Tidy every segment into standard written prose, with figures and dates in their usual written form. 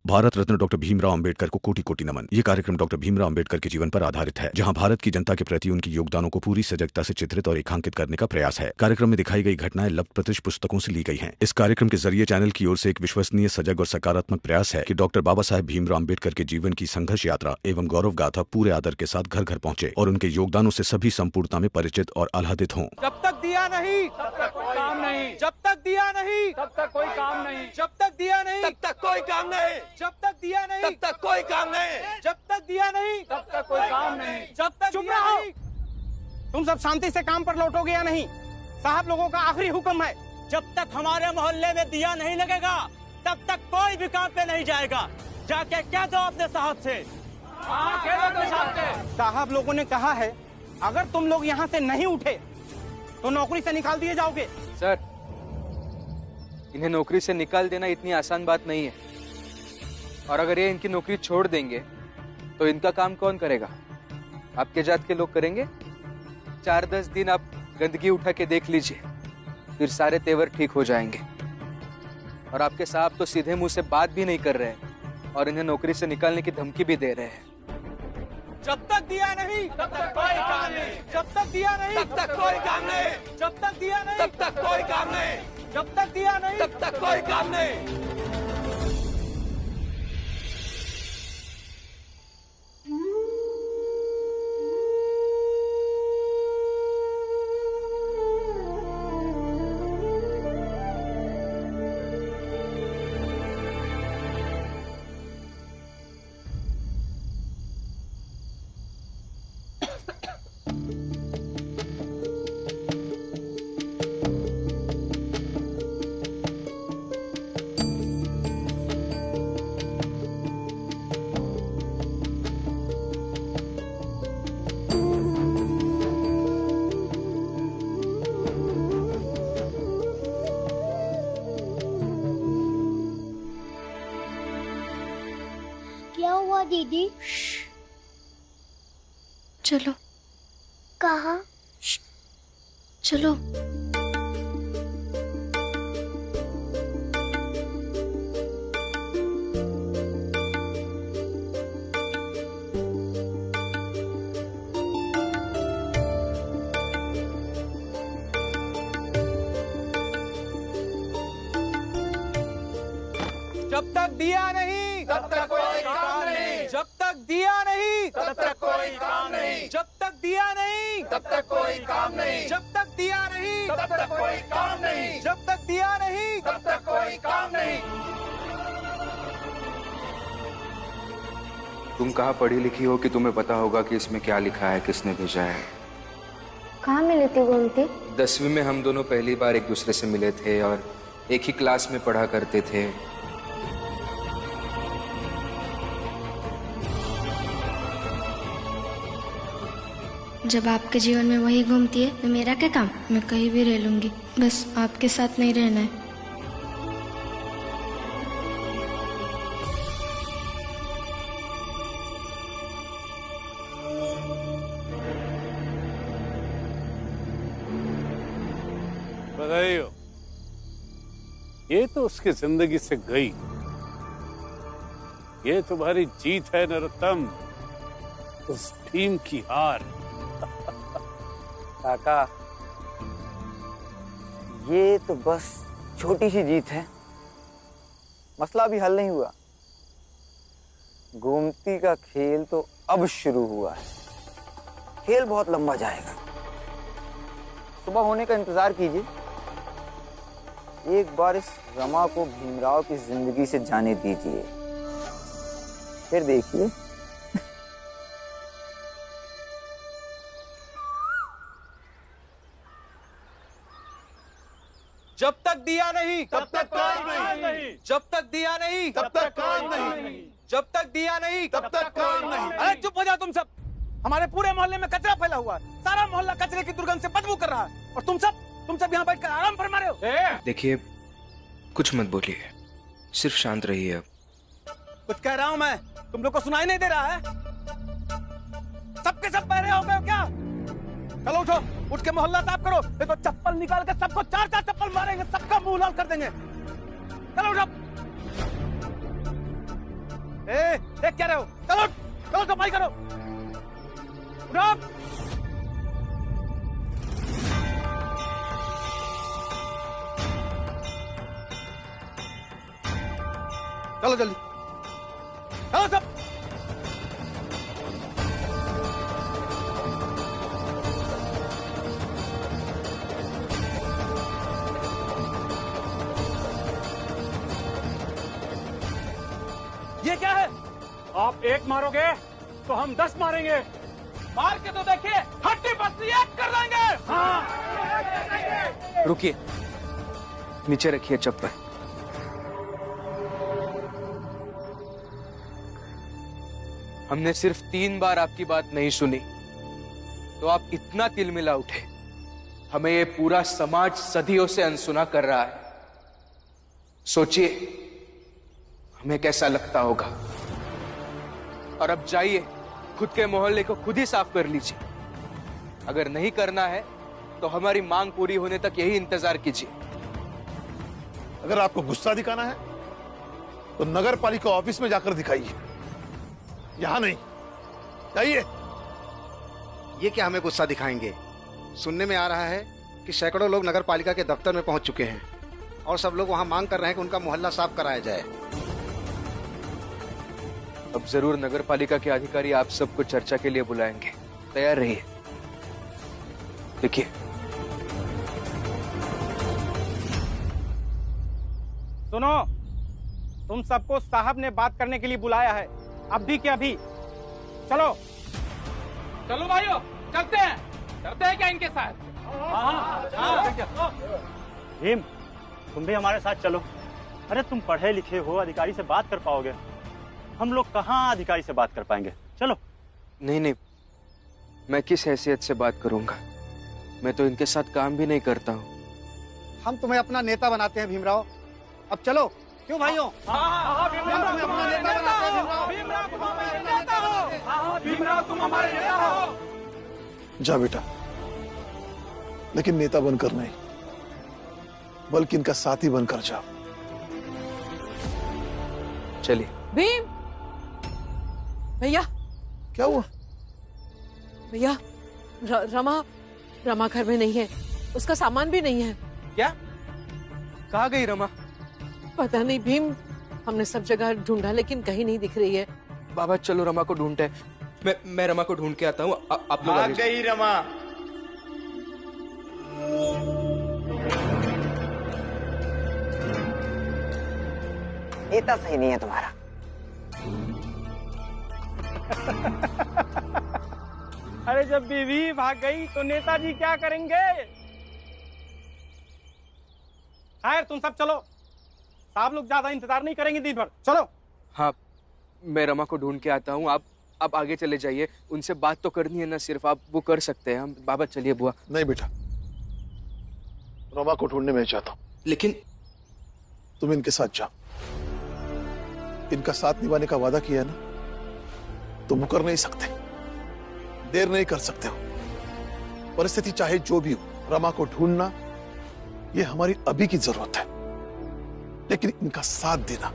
Bharat Ratna doctor Bhimrao Ambedkar को कोटि कोटि नमन। ये कार्यक्रम डॉक्टर भीमराव अंबेडकर के जीवन पर आधारित है, जहां भारत की जनता के प्रति उनके योगदानों को पूरी सजगता से चित्रित और रेखांकित करने का प्रयास है। कार्यक्रम में दिखाई गई घटनाएं लब्ध प्रतिष्ठ पुस्तकों से ली गई हैं। इस कार्यक्रम के जरिए चैनल की ओर से एक विश्वसनीय, सजग और सकारात्मक प्रयास है कि डॉक्टर बाबा साहेब भीमराव अंबेडकर के जीवन की संघर्ष यात्रा एवं गौरव गाथा पूरे आदर के साथ घर घर पहुंचे और उनके योगदानों से सभी संपूर्णता में परिचित और आह्लादित हों। जब तक दिया नहीं तब तक कोई काम नहीं, जब तक दिया नहीं तब तक कोई काम नहीं, जब तक दिया नहीं तब तक कोई काम नहीं, जब तक दिया नहीं तब तक कोई काम नहीं, जब तक दिया नहीं तब तक कोई काम नहीं। जब तक चुप रहो। तुम सब शांति से काम पर लौटोगे या नहीं? साहब लोगों का आखिरी हुक्म है, जब तक हमारे मोहल्ले में दिया नहीं लगेगा तब तक कोई भी काम पे नहीं जाएगा। जाके क्या दो अपने साहब से। साहब लोगों ने कहा है अगर तुम लोग यहाँ से नहीं उठे तो नौकरी से निकाल दिए जाओगे। सर, इन्हें नौकरी से निकाल देना इतनी आसान बात नहीं है, और अगर ये इनकी नौकरी छोड़ देंगे तो इनका काम कौन करेगा? आपके जात के लोग करेंगे। 4-10 दिन आप गंदगी उठा के देख लीजिए, फिर सारे तेवर ठीक हो जाएंगे। और आपके साहब तो सीधे मुंह से बात भी नहीं कर रहे हैं और इन्हें नौकरी से निकालने की धमकी भी दे रहे हैं। जब तक दिया नहीं तब तक कोई काम नहीं, जब तक दिया नहीं तब तक कोई काम नहीं, जब तक दिया नहीं तब तक कोई काम नहीं, जब तक दिया नहीं तब तक कोई काम नहीं। क्या हुआ दीदी? चलो। कहाँ? चलो। जब तक दिया नहीं तब तक कोई काम नहीं, जब तक दिया नहीं तब तक कोई काम नहीं, जब तक दिया नहीं तब तक कोई काम नहीं, जब तक दिया नहीं तब तक कोई काम नहीं, जब तक दिया नहीं तब तक कोई काम नहीं। तुम कहाँ पढ़ी लिखी हो कि तुम्हें पता होगा कि इसमें क्या लिखा है, किसने भेजा है? कहाँ मिली थी गोमती? 10वीं में हम दोनों पहली बार एक दूसरे से मिले थे और एक ही क्लास में पढ़ा करते थे। जब आपके जीवन में वही घूमती है तो मेरा क्या काम? मैं कहीं भी रह लूंगी, बस आपके साथ नहीं रहना है। बधाई हो। ये तो उसकी जिंदगी से गई, ये तुम्हारी जीत है नरोत्तम, उस भीम की हार। काका, ये तो बस छोटी सी जीत है, मसला अभी हल नहीं हुआ। गोमती का खेल तो अब शुरू हुआ है, खेल बहुत लंबा जाएगा। सुबह होने का इंतजार कीजिए, एक बार इस रमा को भीमराव की जिंदगी से जाने दीजिए, फिर देखिए। जब तक दिया नहीं तब तक काम नहीं, जब तक दिया नहीं तब तक काम नहीं, जब तक दिया नहीं तब तक काम नहीं। अरे चुप हो जाओ तुम सब। हमारे पूरे मोहल्ले में कचरा फैला हुआ है, सारा मोहल्ला कचरे की दुर्गंध से बदबू कर रहा है, और तुम सब यहाँ बैठकर आराम फरमा रहे हो। देखिए, कुछ मत बोलिए, सिर्फ शांत रहिए। अब कुछ कह रहा हूँ मैं, तुम लोग को सुनाई नहीं दे रहा है? सबके सब बहरे हो गए हो क्या? चलो उठो, उठ के मोहल्ला साफ करो, नहीं तो चप्पल निकाल के सबको 4-4 चप्पल मारेंगे, सबका मुंह लाल कर देंगे। चलो उठो। देख क्या रहे हो? चलो चलो सफाई करो। उठो। चलो जल्दी। चलो सब। ये क्या है? आप एक मारोगे तो हम 10 मारेंगे। मार के तो देखिए, हड्डी पसली एक कर देंगे। हाँ। रुकिए, नीचे रखिए चप्पल। हमने सिर्फ 3 बार आपकी बात नहीं सुनी तो आप इतना तिलमिला उठे। हमें ये पूरा समाज सदियों से अनसुना कर रहा है। सोचिए हमें कैसा लगता होगा। और अब जाइए, खुद के मोहल्ले को खुद ही साफ कर लीजिए। अगर नहीं करना है तो हमारी मांग पूरी होने तक यही इंतजार कीजिए। अगर आपको गुस्सा दिखाना है तो नगर पालिका ऑफिस में जाकर दिखाइए, यहां नहीं। जाइए। ये क्या हमें गुस्सा दिखाएंगे? सुनने में आ रहा है कि सैकड़ों लोग नगर पालिका के दफ्तर में पहुंच चुके हैं और सब लोग वहां मांग कर रहे हैं कि उनका मोहल्ला साफ कराया जाए। अब जरूर नगर पालिका के अधिकारी आप सबको चर्चा के लिए बुलाएंगे। तैयार रहिए। देखिए, सुनो, तुम सबको साहब ने बात करने के लिए बुलाया है, अभी के अभी। चलो चलो भाइयों, चलते हैं। चलते हैं क्या इनके साथ? भीम, तुम भी हमारे साथ चलो। अरे तुम पढ़े लिखे हो, अधिकारी से बात कर पाओगे। हम लोग कहाँ अधिकारी से बात कर पाएंगे? चलो। नहीं नहीं, मैं किस हैसियत से बात करूंगा? मैं तो इनके साथ काम भी नहीं करता हूँ। हम तुम्हें अपना नेता बनाते हैं भीमराव, अब चलो। क्यों भाइयों? भीमराव तुम हमारे नेता हो। जा बेटा, लेकिन नेता बनकर नहीं, बल्कि इनका साथी बनकर जाओ। चलिए। भीम भैया। क्या हुआ? भैया, रमा घर में नहीं है, उसका सामान भी नहीं है। क्या? कहाँ गई रमा? पता नहीं भीम, हमने सब जगह ढूंढा लेकिन कहीं नहीं दिख रही है। बाबा चलो रमा को ढूंढते हैं। मैं रमा को ढूंढ के आता हूँ। आप लोग भाग गई रमा। नेता सही नहीं है तुम्हारा। अरे जब बीवी भाग गई तो नेताजी क्या करेंगे? खैर तुम सब चलो, साहब लोग ज्यादा इंतजार नहीं करेंगे दिन भर। चलो। हाँ, मैं रमा को ढूंढ के आता हूँ। आप आगे चले जाइए। उनसे बात तो करनी है ना सिर्फ, आप वो कर सकते हैं। हम बाबा चलिए। बुआ नहीं बेटा, रमा को ढूंढने में चाहता हूं। लेकिन तुम इनके साथ जाओ। इनका साथ निभाने का वादा किया है ना, तो मुकर नहीं सकते, देर नहीं कर सकते हो। परिस्थिति चाहे जो भी हो, रमा को ढूंढना ये हमारी अभी की जरूरत है, लेकिन इनका साथ देना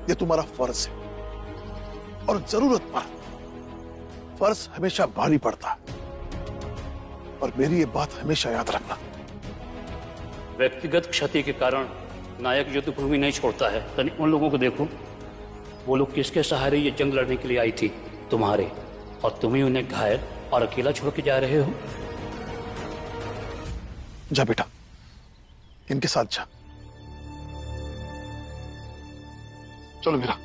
ये तुम्हारा फर्ज है। और जरूरत पर फर्ज हमेशा भारी पड़ता है, और मेरी ये बात हमेशा याद रखना। व्यक्तिगत क्षति के कारण नायक युद्ध भूमि नहीं छोड़ता है। यानी उन लोगों को देखो, वो लोग किसके सहारे ये जंग लड़ने के लिए आई थी? तुम्हारे। और तुम ही उन्हें घायल और अकेला छोड़ के जा रहे हो। जा बेटा, इनके साथ जा। चलो मेरा।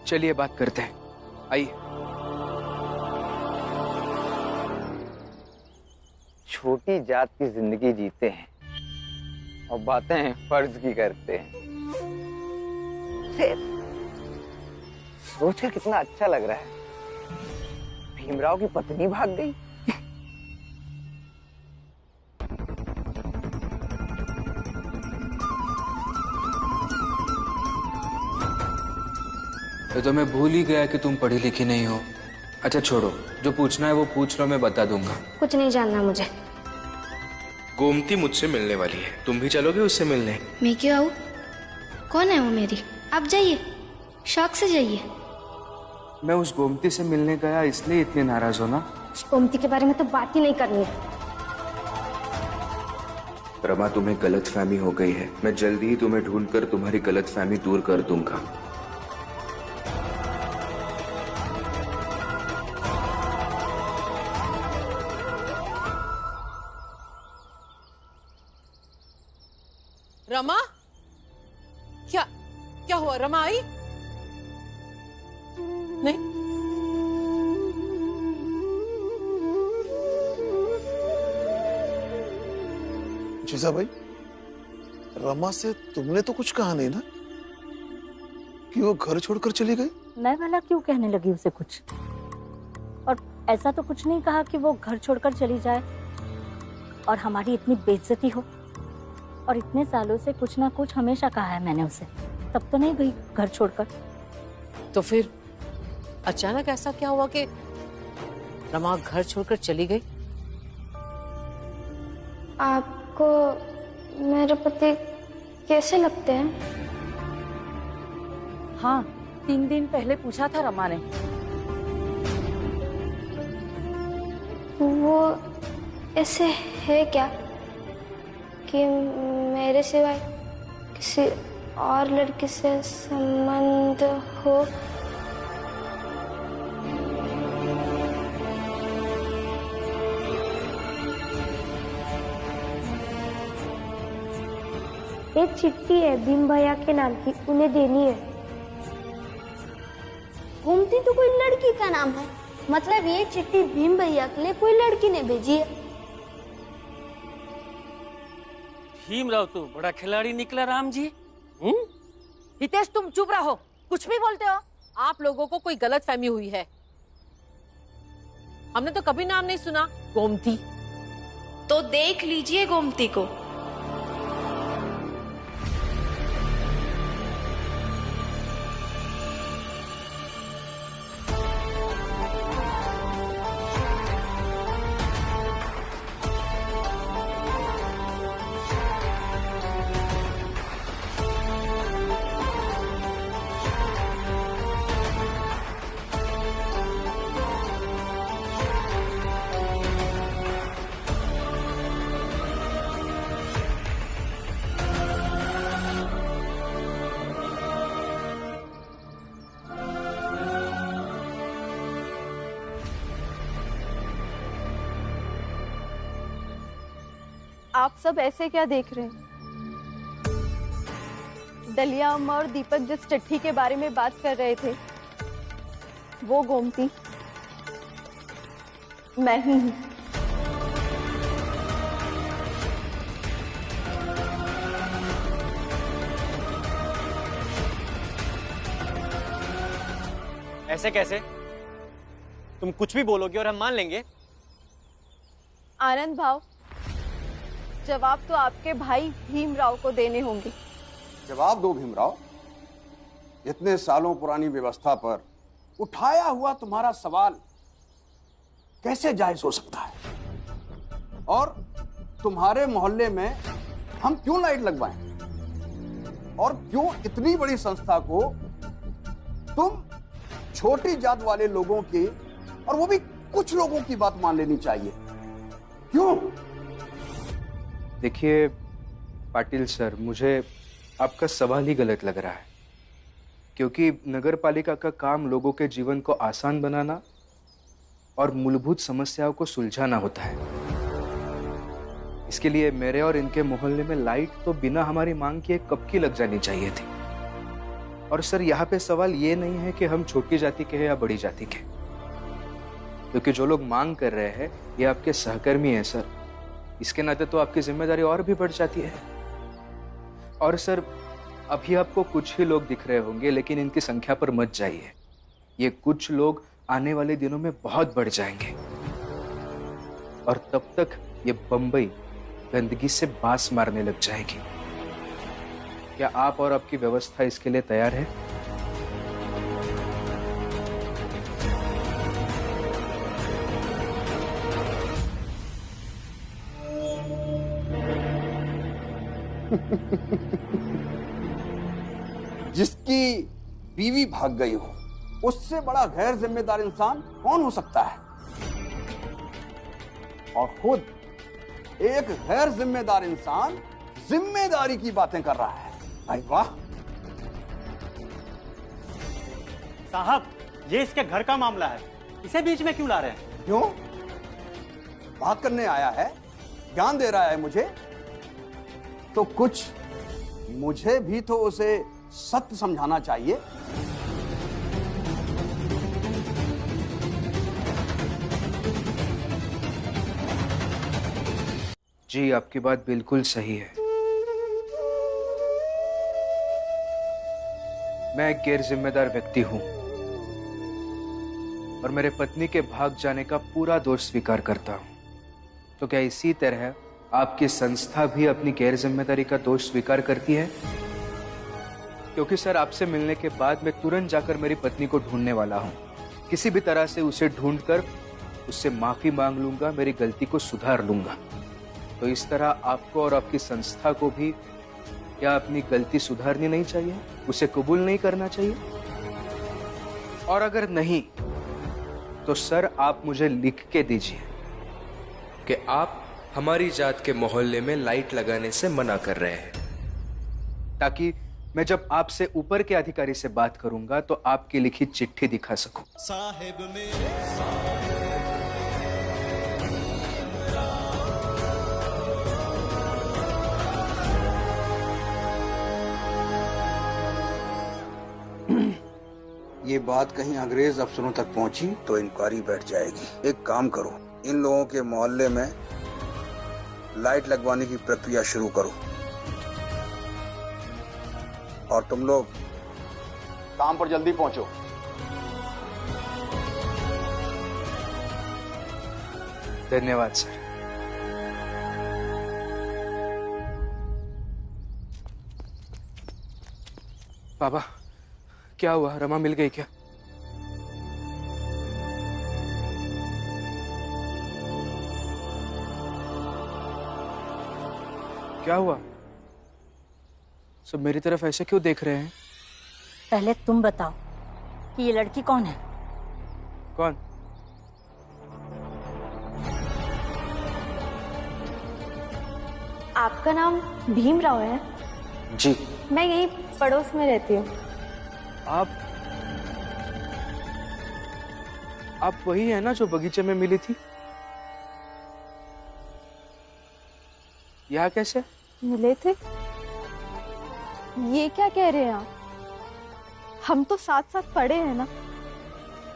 चलिए बात करते हैं, आइए। छोटी जात की जिंदगी जीते हैं और बातें फर्ज की करते हैं। सोचकर कितना अच्छा लग रहा है। भीमराव की पत्नी भाग गई। तो मैं भूल ही गया कि तुम पढ़ी लिखी नहीं हो। अच्छा छोड़ो, जो पूछना है वो पूछ लो, मैं बता दूंगा। कुछ नहीं जानना मुझे। गोमती मुझसे मिलने वाली है, तुम भी चलोगे उससे मिलने? मैं क्यों आऊँ? कौन है वो मेरी? आप जाइए, शौक से जाइए। मैं उस गोमती से मिलने गया इसलिए इतनी नाराज हो ना? उस गोमती के बारे में तो बात ही नहीं करनी है। रमा, तुम्हें गलतफहमी हो गई है। मैं जल्दी ही तुम्हें ढूंढकर तुम्हारी गलतफहमी दूर कर दूंगा। रमा, क्या क्या हुआ? रमा आई नहीं? जीजा भाई, रमा से तुमने तो कुछ कहा नहीं ना कि वो घर छोड़कर चली गई? मैं भला क्यों कहने लगी उसे कुछ? और ऐसा तो कुछ नहीं कहा कि वो घर छोड़कर चली जाए और हमारी इतनी बेइज्जती हो। और इतने सालों से कुछ ना कुछ हमेशा कहा है मैंने उसे, तब तो नहीं गई घर छोड़कर। तो फिर अचानक ऐसा क्या हुआ कि रमा घर छोड़कर चली गई? आपको मेरे पति कैसे लगते हैं? हाँ, 3 दिन पहले पूछा था रमा ने। वो ऐसे है क्या कि मेरे सिवाय किसी और लड़की से संबंध हो? एक चिट्ठी है भीम भैया के नाम की, उन्हें देनी है। गोमती तो कोई लड़की का नाम है, मतलब ये चिट्ठी भीम भैया के लिए कोई लड़की ने भेजी है। भीमराव तो बड़ा खिलाड़ी निकला राम जी। हितेश, तुम चुप रहो, कुछ भी बोलते हो। आप लोगों को कोई गलतफहमी हुई है। हमने तो कभी नाम नहीं सुना गोमती। तो देख लीजिए गोमती को। आप सब ऐसे क्या देख रहे हैं? दलिया अम्मा और दीपक जिस चिट्ठी के बारे में बात कर रहे थे, वो गोमती मैं ही हूं। ऐसे कैसे? तुम कुछ भी बोलोगे और हम मान लेंगे? आनंद भाव, जवाब तो आपके भाई भीमराव को देने होंगे। जवाब दो भीमराव। इतने सालों पुरानी व्यवस्था पर उठाया हुआ तुम्हारा सवाल कैसे जायज हो सकता है? और तुम्हारे मोहल्ले में हम क्यों लाइट लगवाएं? और क्यों इतनी बड़ी संस्था को तुम छोटी जात वाले लोगों की, और वो भी कुछ लोगों की बात मान लेनी चाहिए? क्यों? देखिए पाटिल सर, मुझे आपका सवाल ही गलत लग रहा है, क्योंकि नगर पालिका का काम लोगों के जीवन को आसान बनाना और मूलभूत समस्याओं को सुलझाना होता है। इसके लिए मेरे और इनके मोहल्ले में लाइट तो बिना हमारी मांग किए कब की लग जानी चाहिए थी। और सर, यहाँ पे सवाल ये नहीं है कि हम छोटी जाति के हैं या बड़ी जाति के, क्योंकि जो लोग मांग कर रहे हैं ये आपके सहकर्मी हैं सर। इसके नाते तो आपकी जिम्मेदारी और भी बढ़ जाती है। और सर, अभी आपको कुछ ही लोग दिख रहे होंगे, लेकिन इनकी संख्या पर मत जाइए। ये कुछ लोग आने वाले दिनों में बहुत बढ़ जाएंगे, और तब तक ये बंबई गंदगी से बास मारने लग जाएगी। क्या आप और आपकी व्यवस्था इसके लिए तैयार है? जिसकी बीवी भाग गई हो, उससे बड़ा गैर जिम्मेदार इंसान कौन हो सकता है? और खुद एक गैर जिम्मेदार इंसान जिम्मेदारी की बातें कर रहा है। भाई वाह। साहब, ये इसके घर का मामला है, इसे बीच में क्यों ला रहे हैं? क्यों? बात करने आया है, ज्ञान दे रहा है मुझे, तो कुछ मुझे भी तो उसे सत्य समझाना चाहिए। जी, आपकी बात बिल्कुल सही है। मैं एक गैर जिम्मेदार व्यक्ति हूं और मेरे पत्नी के भाग जाने का पूरा दोष स्वीकार करता हूं। तो क्या इसी तरह आपकी संस्था भी अपनी गैर जिम्मेदारी का दोष स्वीकार करती है? क्योंकि सर, आपसे मिलने के बाद मैं तुरंत जाकर मेरी पत्नी को ढूंढने वाला हूं। किसी भी तरह से उसे ढूंढकर उससे माफी मांग लूंगा, मेरी गलती को सुधार लूंगा। तो इस तरह आपको और आपकी संस्था को भी क्या अपनी गलती सुधारनी नहीं चाहिए, उसे कबूल नहीं करना चाहिए? और अगर नहीं तो सर, आप मुझे लिख के दीजिए कि आप हमारी जात के मोहल्ले में लाइट लगाने से मना कर रहे हैं, ताकि मैं जब आपसे ऊपर के अधिकारी से बात करूंगा तो आपकी लिखी चिट्ठी दिखा सकूं। साहिब मेरे ये बात कहीं अंग्रेज अफसरों तक पहुंची तो इंक्वायरी बैठ जाएगी। एक काम करो, इन लोगों के मोहल्ले में लाइट लगवाने की प्रक्रिया शुरू करो और तुम लोग काम पर जल्दी पहुंचो। धन्यवाद सर। बाबा, क्या हुआ? रमा मिल गई क्या? क्या हुआ? सब मेरी तरफ ऐसे क्यों देख रहे हैं? पहले तुम बताओ कि ये लड़की कौन है? कौन? आपका नाम भीमराव है? जी। मैं यही पड़ोस में रहती हूँ। आप वही है ना जो बगीचे में मिली थी? यहाँ कैसे मिले थे? ये क्या कह रहे हैं आप? हम तो साथ साथ पढ़े हैं ना,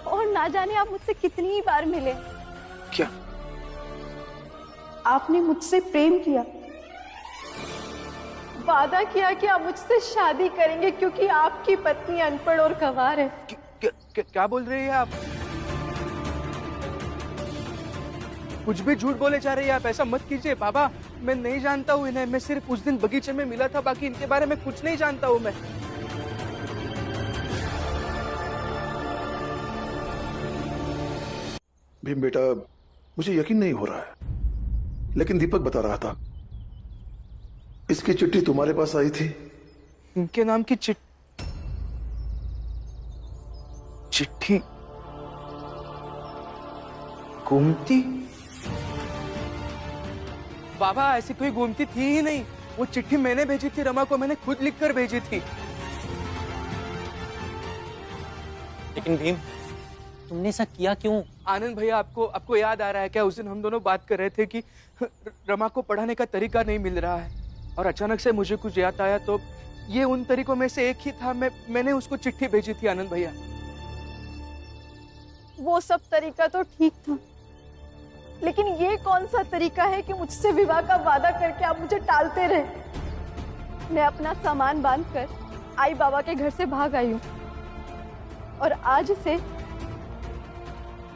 और ना जाने आप मुझसे कितनी बार मिले। क्या आपने मुझसे प्रेम किया, वादा किया कि आप मुझसे शादी करेंगे क्योंकि आपकी पत्नी अनपढ़ और गंवार है। क्या बोल रही है आप? कुछ भी झूठ बोले जा रही है आप। ऐसा मत कीजिए बाबा, मैं नहीं जानता हूँ इन्हें। मैं सिर्फ उस दिन बगीचे में मिला था, बाकी इनके बारे में कुछ नहीं जानता हूँ मैं। भीम बेटा, मुझे यकीन नहीं हो रहा है, लेकिन दीपक बता रहा था इसकी चिट्ठी तुम्हारे पास आई थी। इनके नाम की चिट्ठी? गोमती? बाबा, ऐसी कोई गोमती थी ही नहीं। वो चिट्ठी मैंने भेजी थी, रमा को मैंने खुद लिखकर भेजी थी। लेकिन भीम, तुमने ऐसा किया क्यों? आनंद भैया, आपको याद आ रहा है क्या? उस दिन हम दोनों बात कर रहे थे कि रमा को पढ़ाने का तरीका नहीं मिल रहा है, और अचानक से मुझे कुछ याद आया, तो ये उन तरीकों में से एक ही था। मैंने उसको चिट्ठी भेजी थी आनंद भैया। वो सब तरीका तो ठीक था, लेकिन ये कौन सा तरीका है कि मुझसे विवाह का वादा करके आप मुझे टालते रहे? मैं अपना सामान बांधकर आई बाबा के घर से भाग आई हूँ, और आज से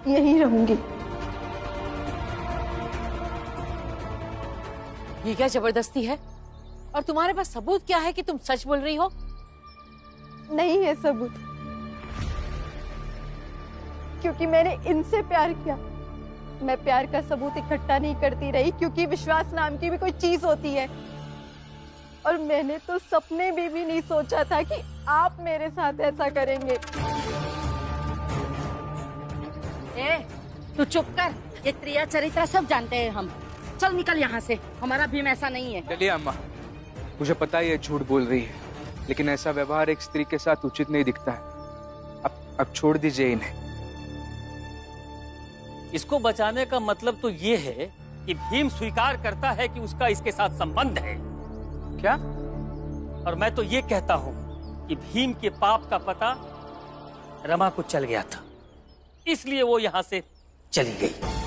यहीं रहूंगी। ये क्या जबरदस्ती है? और तुम्हारे पास सबूत क्या है कि तुम सच बोल रही हो? नहीं है सबूत, क्योंकि मैंने इनसे प्यार किया। मैं प्यार का सबूत इकट्ठा नहीं करती रही, क्योंकि विश्वास नाम की भी कोई चीज होती है, और मैंने तो सपने में भी नहीं सोचा था कि आप मेरे साथ ऐसा करेंगे। ए, तू चुप कर। ये क्रिया चरित्र सब जानते हैं हम। चल निकल यहाँ से, हमारा भीम ऐसा नहीं है। चलिए अम्मा, मुझे पता है ये झूठ बोल रही है, लेकिन ऐसा व्यवहार एक स्त्री के साथ उचित नहीं दिखता है। अब छोड़ दीजिए इन्हें। इसको बचाने का मतलब तो ये है कि भीम स्वीकार करता है कि उसका इसके साथ संबंध है। क्या? और मैं तो ये कहता हूं कि भीम के पाप का पता रमा को चल गया था, इसलिए वो यहां से चली गई।